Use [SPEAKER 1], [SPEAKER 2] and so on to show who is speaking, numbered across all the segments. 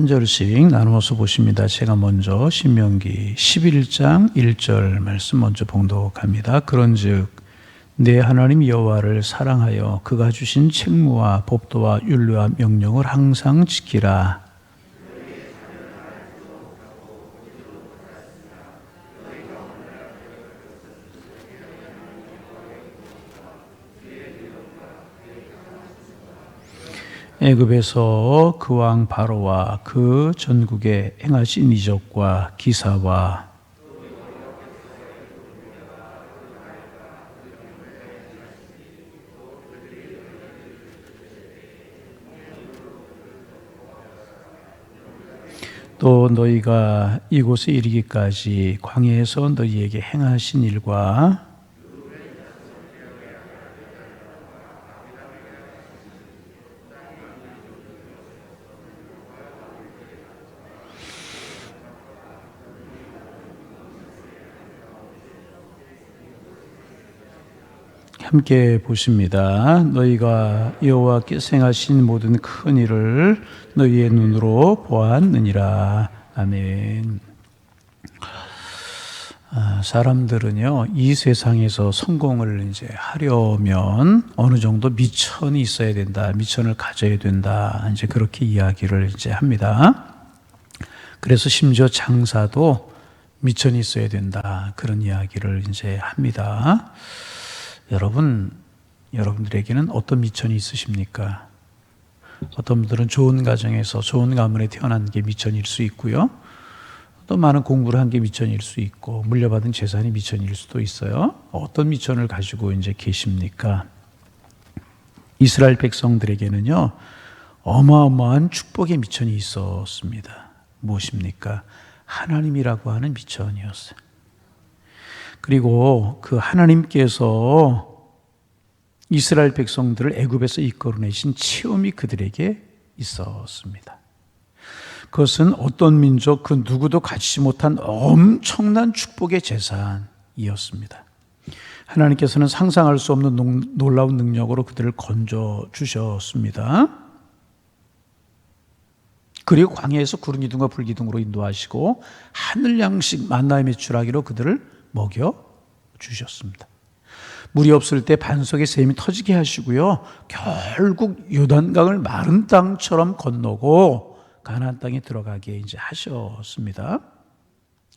[SPEAKER 1] 한 절씩 나누어서 보십니다. 제가 먼저 신명기 11장 1절 말씀 먼저 봉독합니다. 그런즉 내 하나님 여호와를 사랑하여 그가 주신 책무와 법도와 율례와 명령을 항상 지키라. 애굽에서 그 왕 바로와 그 전국에 행하신 이적과 기사와 또 너희가 이곳에 이르기까지 광야에서 너희에게 행하신 일과 함께 보십니다. 너희가 여호와께서 행하신 모든 큰 일을 너희의 눈으로 보았느니라. 아멘. 사람들은요, 이 세상에서 성공을 이제 하려면 어느 정도 미천이 있어야 된다, 미천을 가져야 된다, 이제 그렇게 이야기를 이제 합니다. 그래서 심지어 장사도 미천이 있어야 된다, 그런 이야기를 이제 합니다. 여러분들에게는 어떤 미천이 있으십니까? 어떤 분들은 좋은 가정에서 좋은 가문에 태어난 게 미천일 수 있고요. 또 많은 공부를 한 게 미천일 수 있고, 물려받은 재산이 미천일 수도 있어요. 어떤 미천을 가지고 이제 계십니까? 이스라엘 백성들에게는요, 어마어마한 축복의 미천이 있었습니다. 무엇입니까? 하나님이라고 하는 미천이었어요. 그리고 그 하나님께서 이스라엘 백성들을 애굽에서 이끌어내신 체험이 그들에게 있었습니다. 그것은 어떤 민족 그 누구도 갖지 못한 엄청난 축복의 재산이었습니다. 하나님께서는 상상할 수 없는 놀라운 능력으로 그들을 건져 주셨습니다. 그리고 광야에서 구름 기둥과 불 기둥으로 인도하시고 하늘 양식 만나의 메추라기로 그들을 먹여 주셨습니다. 물이 없을 때 반석의 샘이 터지게 하시고요, 결국 요단강을 마른 땅처럼 건너고 가나안 땅에 들어가게 이제 하셨습니다.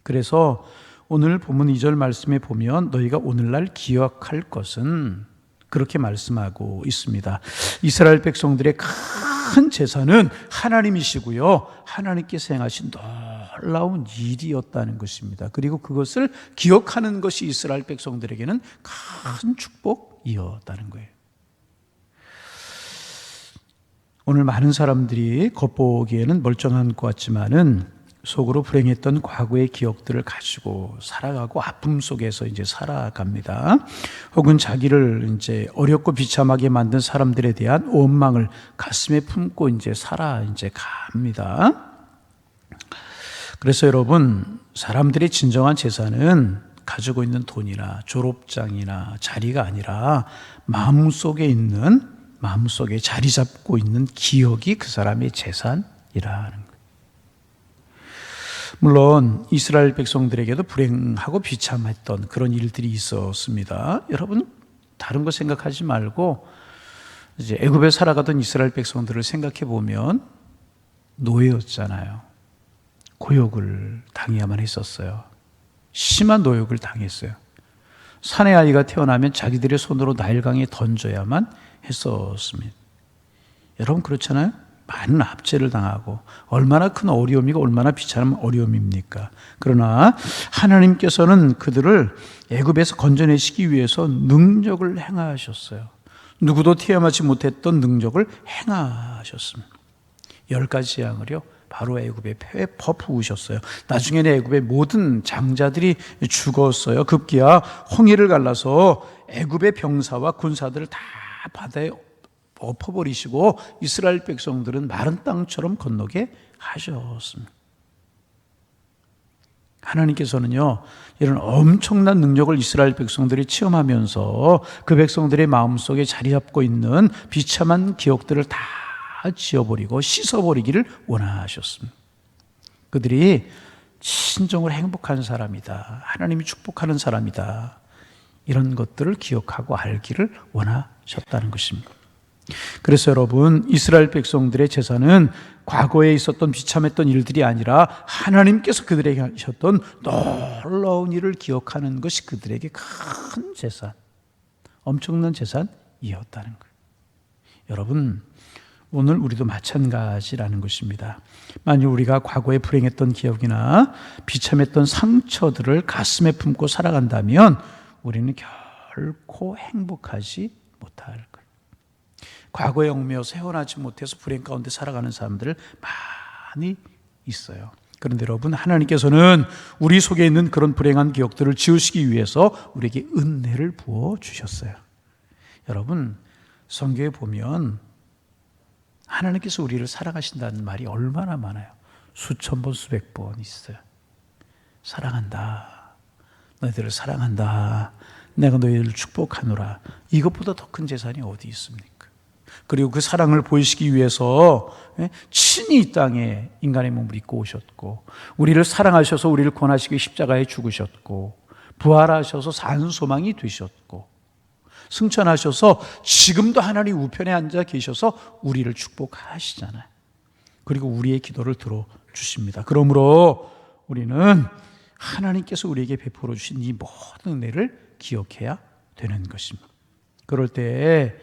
[SPEAKER 1] 그래서 오늘 본문 2절 말씀에 보면 너희가 오늘날 기억할 것은 그렇게 말씀하고 있습니다. 이스라엘 백성들의 큰 재산은 하나님이시고요, 하나님께서 행하신 놀라운 일이었다는 것입니다. 그리고 그것을 기억하는 것이 이스라엘 백성들에게는 큰 축복이었다는 거예요. 오늘 많은 사람들이 겉보기에는 멀쩡한 것 같지만은 속으로 불행했던 과거의 기억들을 가지고 살아가고 아픔 속에서 이제 살아갑니다. 혹은 자기를 이제 어렵고 비참하게 만든 사람들에 대한 원망을 가슴에 품고 이제 갑니다. 그래서 여러분, 사람들의 진정한 재산은 가지고 있는 돈이나 졸업장이나 자리가 아니라 마음속에 자리 잡고 있는 기억이 그 사람의 재산이라는 거예요. 물론 이스라엘 백성들에게도 불행하고 비참했던 그런 일들이 있었습니다. 여러분, 다른 거 생각하지 말고 이제 애굽에 살아가던 이스라엘 백성들을 생각해 보면 노예였잖아요. 고역을 당해야만 했었어요. 심한 노역을 당했어요. 사내 아이가 태어나면 자기들의 손으로 나일강에 던져야만 했었습니다. 여러분, 그렇잖아요? 많은 압제를 당하고 얼마나 큰 어려움이고 얼마나 비참한 어려움입니까? 그러나 하나님께서는 그들을 애굽에서 건져내시기 위해서 능력을 행하셨어요. 누구도 체험하지 못했던 능력을 행하셨습니다. 10가지 재앙을요, 바로 애굽의 폐에 퍼부으셨어요. 나중에는 애굽의 모든 장자들이 죽었어요. 급기야 홍해를 갈라서 애굽의 병사와 군사들을 다 바다에 엎어버리시고 이스라엘 백성들은 마른 땅처럼 건너게 하셨습니다. 하나님께서는요, 이런 엄청난 능력을 이스라엘 백성들이 체험하면서 그 백성들의 마음속에 자리 잡고 있는 비참한 기억들을 다 지워버리고 씻어버리기를 원하셨습니다. 그들이 진정으로 행복한 사람이다, 하나님이 축복하는 사람이다, 이런 것들을 기억하고 알기를 원하셨다는 것입니다. 그래서 여러분, 이스라엘 백성들의 제사는 과거에 있었던 비참했던 일들이 아니라 하나님께서 그들에게 하셨던 놀라운 일을 기억하는 것이 그들에게 큰 재산, 엄청난 재산이었다는 거예요. 여러분, 오늘 우리도 마찬가지라는 것입니다. 만약 우리가 과거에 불행했던 기억이나 비참했던 상처들을 가슴에 품고 살아간다면 우리는 결코 행복하지 못할 거예요. 과거에 얽매여서 헤어나지 못해서 불행 가운데 살아가는 사람들 많이 있어요. 그런데 여러분, 하나님께서는 우리 속에 있는 그런 불행한 기억들을 지우시기 위해서 우리에게 은혜를 부어 주셨어요. 여러분, 성경에 보면 하나님께서 우리를 사랑하신다는 말이 얼마나 많아요. 수천 번, 수백 번 있어요. 사랑한다, 너희들을 사랑한다, 내가 너희를 축복하노라. 이것보다 더 큰 재산이 어디 있습니까? 그리고 그 사랑을 보이시기 위해서 친히 이 땅에 인간의 몸을 입고 오셨고, 우리를 사랑하셔서 우리를 구원하시기 십자가에 죽으셨고, 부활하셔서 산 소망이 되셨고, 승천하셔서 지금도 하나님 우편에 앉아 계셔서 우리를 축복하시잖아요. 그리고 우리의 기도를 들어주십니다. 그러므로 우리는 하나님께서 우리에게 베풀어 주신 이 모든 은혜를 기억해야 되는 것입니다. 그럴 때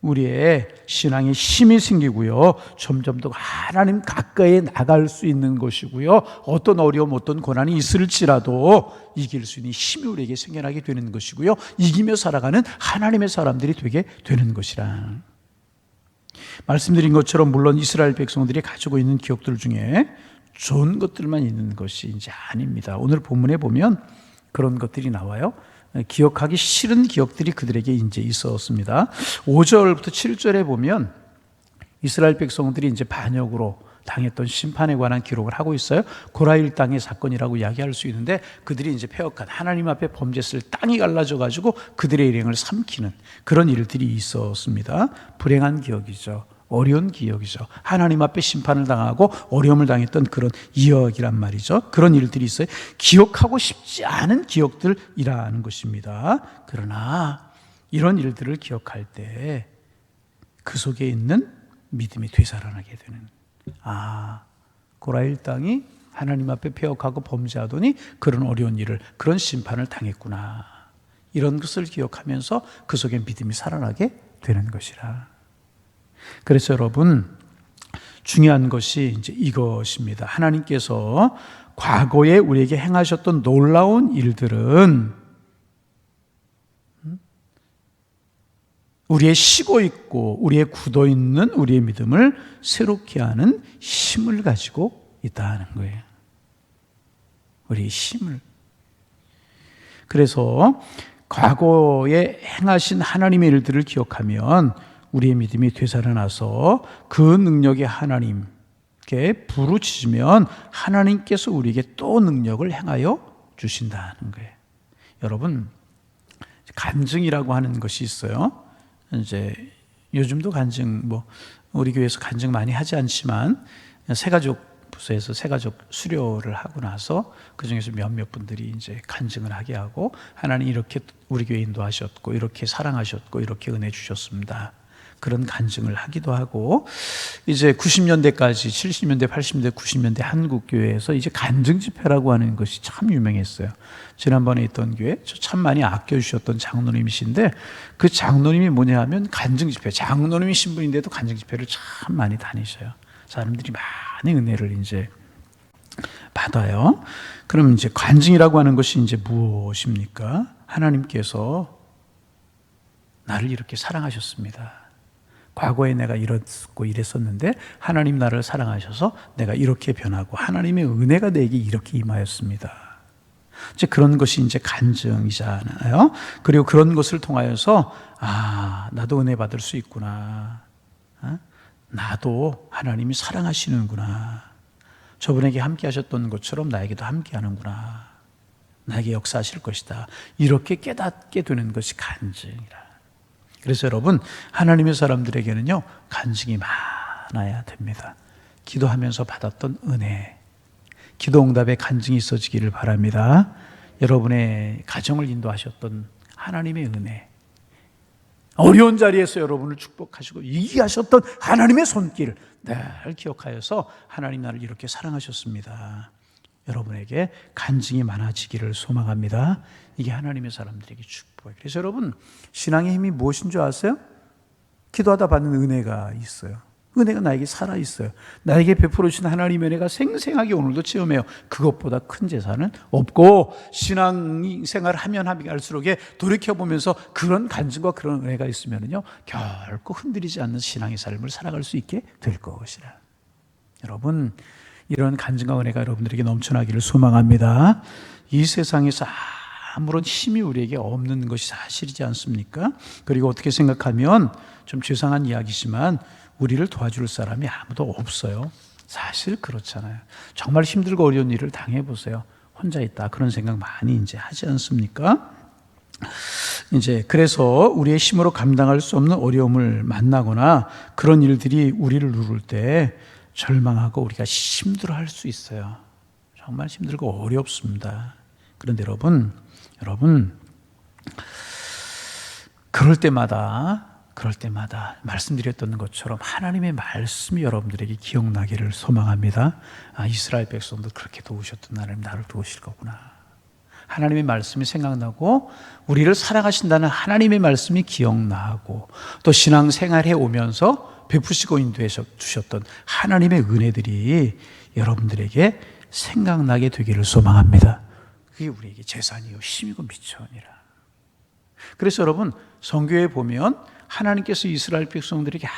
[SPEAKER 1] 우리의 신앙에 힘이 생기고요, 점점 더 하나님 가까이 나갈 수 있는 것이고요, 어떤 어려움, 어떤 고난이 있을지라도 이길 수 있는 힘이 우리에게 생겨나게 되는 것이고요, 이기며 살아가는 하나님의 사람들이 되게 되는 것이라. 말씀드린 것처럼 물론 이스라엘 백성들이 가지고 있는 기억들 중에 좋은 것들만 있는 것이 이제 아닙니다. 오늘 본문에 보면 그런 것들이 나와요. 기억하기 싫은 기억들이 그들에게 이제 있었습니다. 5절부터 7절에 보면 이스라엘 백성들이 이제 반역으로 당했던 심판에 관한 기록을 하고 있어요. 고라 일당의 사건이라고 이야기할 수 있는데, 그들이 이제 패역한 하나님 앞에 범죄했을 땅이 갈라져 가지고 그들의 일행을 삼키는 그런 일들이 있었습니다. 불행한 기억이죠. 어려운 기억이죠. 하나님 앞에 심판을 당하고 어려움을 당했던 그런 이야기란 말이죠. 그런 일들이 있어요. 기억하고 싶지 않은 기억들이라는 것입니다. 그러나 이런 일들을 기억할 때 그 속에 있는 믿음이 되살아나게 되는, 고라 일당이 하나님 앞에 패역하고 범죄하더니 그런 어려운 일을, 그런 심판을 당했구나, 이런 것을 기억하면서 그 속에 믿음이 살아나게 되는 것이라. 그래서 여러분, 중요한 것이 이제 이것입니다. 하나님께서 과거에 우리에게 행하셨던 놀라운 일들은 우리의 식어 있고 우리의 굳어 있는 우리의 믿음을 새롭게 하는 힘을 가지고 있다는 거예요. 우리의 힘을. 그래서 과거에 행하신 하나님의 일들을 기억하면 우리의 믿음이 되살아나서 그 능력의 하나님께 부르짖으면 하나님께서 우리에게 또 능력을 행하여 주신다는 거예요. 여러분, 간증이라고 하는 것이 있어요. 이제 요즘도 간증, 우리 교회에서 간증 많이 하지 않지만 새가족 부서에서 새가족 수료를 하고 나서 그 중에서 몇몇 분들이 이제 간증을 하게 하고, 하나님 이렇게 우리 교회 인도하셨고, 이렇게 사랑하셨고, 이렇게 은혜 주셨습니다, 그런 간증을 하기도 하고, 이제 90년대까지 70년대, 80년대, 90년대 한국 교회에서 이제 간증 집회라고 하는 것이 참 유명했어요. 지난번에 있던 교회, 저 참 많이 아껴주셨던 장로님이신데, 그 장로님이 뭐냐 하면 간증 집회, 장로님이 신분인데도 간증 집회를 참 많이 다니셔요. 사람들이 많이 은혜를 이제 받아요. 그럼 이제 간증이라고 하는 것이 이제 무엇입니까? 하나님께서 나를 이렇게 사랑하셨습니다. 과거에 내가 이랬고 이랬었는데 하나님 나를 사랑하셔서 내가 이렇게 변하고 하나님의 은혜가 내게 이렇게 임하였습니다. 이제 그런 것이 이제 간증이잖아요. 그리고 그런 것을 통하여서 나도 은혜 받을 수 있구나. 나도 하나님이 사랑하시는구나. 저분에게 함께 하셨던 것처럼 나에게도 함께 하는구나. 나에게 역사하실 것이다. 이렇게 깨닫게 되는 것이 간증이라. 그래서 여러분, 하나님의 사람들에게는요, 간증이 나타나야 됩니다. 기도하면서 받았던 은혜, 기도 응답의 간증이 있어지기를 바랍니다. 여러분의 가정을 인도하셨던 하나님의 은혜, 어려운 자리에서 여러분을 축복하시고 이기게 하셨던 하나님의 손길 늘 기억하여서 하나님 나를 이렇게 사랑하셨습니다. 여러분에게 간증이 많아지기를 소망합니다. 이게 하나님의 사람들에게 축복이에요. 그래서 여러분, 신앙의 힘이 무엇인 줄 아세요? 기도하다 받는 은혜가 있어요. 은혜가 나에게 살아있어요. 나에게 베풀어 주신 하나님의 은혜가 생생하게 오늘도 체험해요. 그것보다 큰 재산은 없고, 신앙생활을 하면 할수록 돌이켜보면서 그런 간증과 그런 은혜가 있으면요, 결코 흔들리지 않는 신앙의 삶을 살아갈 수 있게 될 것이라. 여러분, 이런 간증과 은혜가 여러분들에게 넘쳐나기를 소망합니다. 이 세상에서 아무런 힘이 우리에게 없는 것이 사실이지 않습니까? 그리고 어떻게 생각하면 좀 죄송한 이야기지만 우리를 도와줄 사람이 아무도 없어요. 사실 그렇잖아요. 정말 힘들고 어려운 일을 당해보세요. 혼자 있다, 그런 생각 많이 이제 하지 않습니까? 이제 그래서 우리의 힘으로 감당할 수 없는 어려움을 만나거나 그런 일들이 우리를 누를 때 절망하고 우리가 힘들어할 수 있어요. 정말 힘들고 어렵습니다. 그런데 여러분, 그럴 때마다 말씀드렸던 것처럼 하나님의 말씀이 여러분들에게 기억나기를 소망합니다. 이스라엘 백성도 그렇게 도우셨던 하나님, 나를 도우실 거구나. 하나님의 말씀이 생각나고 우리를 사랑하신다는 하나님의 말씀이 기억나고, 또 신앙생활해 오면서 베푸시고 인도해 주셨던 하나님의 은혜들이 여러분들에게 생각나게 되기를 소망합니다. 그게 우리에게 재산이요 힘이고 미천이라. 그래서 여러분, 성경에 보면 하나님께서 이스라엘 백성들에게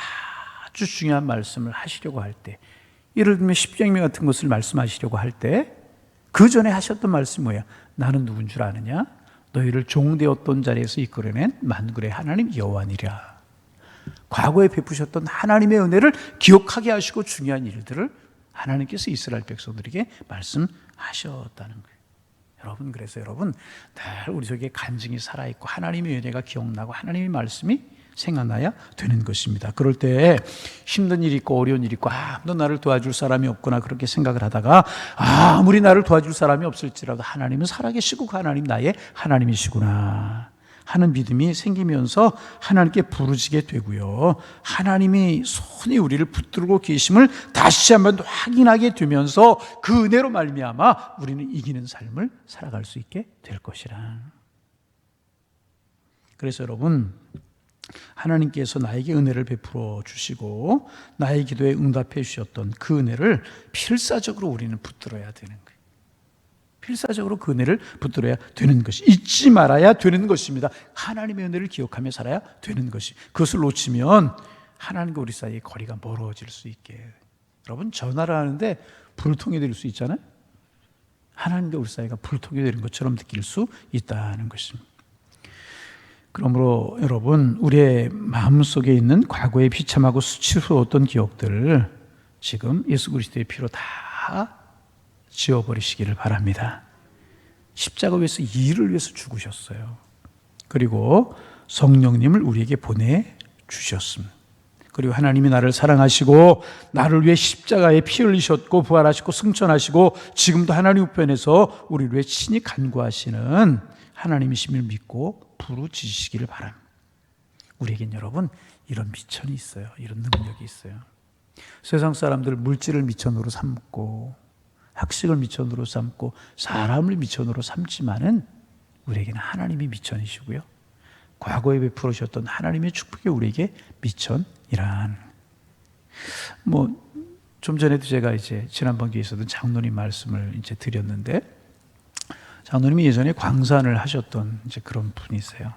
[SPEAKER 1] 아주 중요한 말씀을 하시려고 할 때, 예를 들면 십계명 같은 것을 말씀하시려고 할 때 그 전에 하셨던 말씀이 뭐야? 나는 누군 줄 아느냐? 너희를 종되었던 자리에서 이끌어낸 만군의 하나님 여호와니라. 과거에 베푸셨던 하나님의 은혜를 기억하게 하시고 중요한 일들을 하나님께서 이스라엘 백성들에게 말씀하셨다는 거예요. 여러분, 그래서 여러분, 늘 우리 속에 간증이 살아있고 하나님의 은혜가 기억나고 하나님의 말씀이 생각나야 되는 것입니다. 그럴 때 힘든 일이 있고 어려운 일이 있고 아무도 나를 도와줄 사람이 없구나 그렇게 생각을 하다가 아무리 나를 도와줄 사람이 없을지라도 하나님은 살아계시고 하나님 나의 하나님이시구나 하는 믿음이 생기면서 하나님께 부르짖게 되고요, 하나님이 손이 우리를 붙들고 계심을 다시 한번 확인하게 되면서 그 은혜로 말미암아 우리는 이기는 삶을 살아갈 수 있게 될 것이라. 그래서 여러분, 하나님께서 나에게 은혜를 베풀어 주시고 나의 기도에 응답해 주셨던 그 은혜를 필사적으로 우리는 붙들어야 되는 거예요. 필사적으로 그 은혜를 붙들어야 되는 것이, 잊지 말아야 되는 것입니다. 하나님의 은혜를 기억하며 살아야 되는 것이, 그것을 놓치면 하나님과 우리 사이의 거리가 멀어질 수 있게. 여러분, 전화를 하는데 불통이 될 수 있잖아요. 하나님과 우리 사이가 불통이 되는 것처럼 느낄 수 있다는 것입니다. 그러므로 여러분, 우리의 마음속에 있는 과거의 비참하고 수치스러웠던 기억들을 지금 예수 그리스도의 피로 다 지워버리시기를 바랍니다. 십자가 위에서 이를 위해서 죽으셨어요. 그리고 성령님을 우리에게 보내주셨습니다. 그리고 하나님이 나를 사랑하시고 나를 위해 십자가에 피 흘리셨고 부활하시고 승천하시고 지금도 하나님 우편에서 우리를 위해 친히 간구하시는 하나님이심을 믿고 부르짖으시기를 바랍니다. 우리에겐 여러분, 이런 미천이 있어요. 이런 능력이 있어요. 세상 사람들 물질을 미천으로 삼고 학식을 미천으로 삼고 사람을 미천으로 삼지만은 우리에게는 하나님이 미천이시고요, 과거에 베풀으셨던 하나님의 축복이 우리에게 미천이란. 좀 전에도 제가 이제 지난번 기회에서도 장로님 말씀을 이제 드렸는데, 장로님이 예전에 광산을 하셨던 이제 그런 분이세요.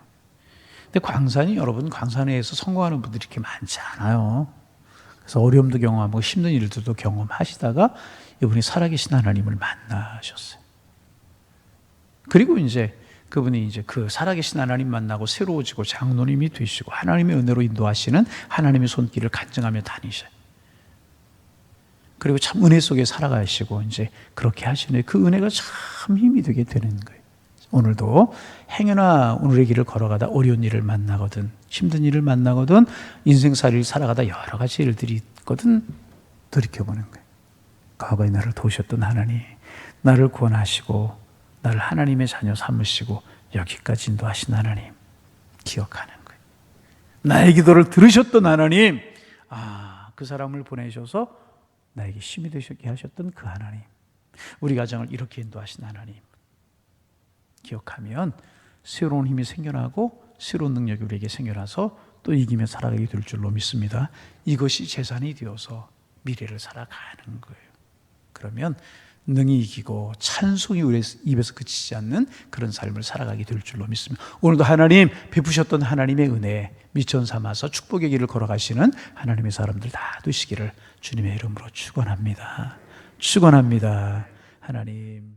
[SPEAKER 1] 근데 광산이, 여러분, 광산에서 성공하는 분들이 이렇게 많지 않아요. 그래서 어려움도 경험하고 힘든 일들도 경험하시다가 이분이 살아계신 하나님을 만나셨어요. 그리고 이제 그분이 이제 그 살아계신 하나님 만나고 새로워지고 장로님이 되시고 하나님의 은혜로 인도하시는 하나님의 손길을 간증하며 다니셔요. 그리고 참 은혜 속에 살아가시고 이제 그렇게 하시는, 그 은혜가 참 힘이 되게 되는 거예요. 오늘도 행여나 오늘의 길을 걸어가다 어려운 일을 만나거든, 힘든 일을 만나거든, 인생살이를 살아가다 여러 가지 일들이 있거든 돌이켜보는 거예요. 과거에 나를 도우셨던 하나님, 나를 구원하시고 나를 하나님의 자녀 삼으시고 여기까지 인도하신 하나님 기억하는 거예요. 나의 기도를 들으셨던 하나님, 그 사람을 보내셔서 나에게 힘이 되셨게 하셨던 그 하나님, 우리 가정을 이렇게 인도하신 하나님 기억하면 새로운 힘이 생겨나고 새로운 능력이 우리에게 생겨나서 또 이기며 살아가게 될 줄로 믿습니다. 이것이 재산이 되어서 미래를 살아가는 거예요. 그러면 능히 이기고 찬송이 우리 입에서 그치지 않는 그런 삶을 살아가게 될 줄로 믿습니다. 오늘도 하나님 베푸셨던 하나님의 은혜 미천 삼아서 축복의 길을 걸어가시는 하나님의 사람들 다 되시기를 주님의 이름으로 축원합니다. 축원합니다. 하나님.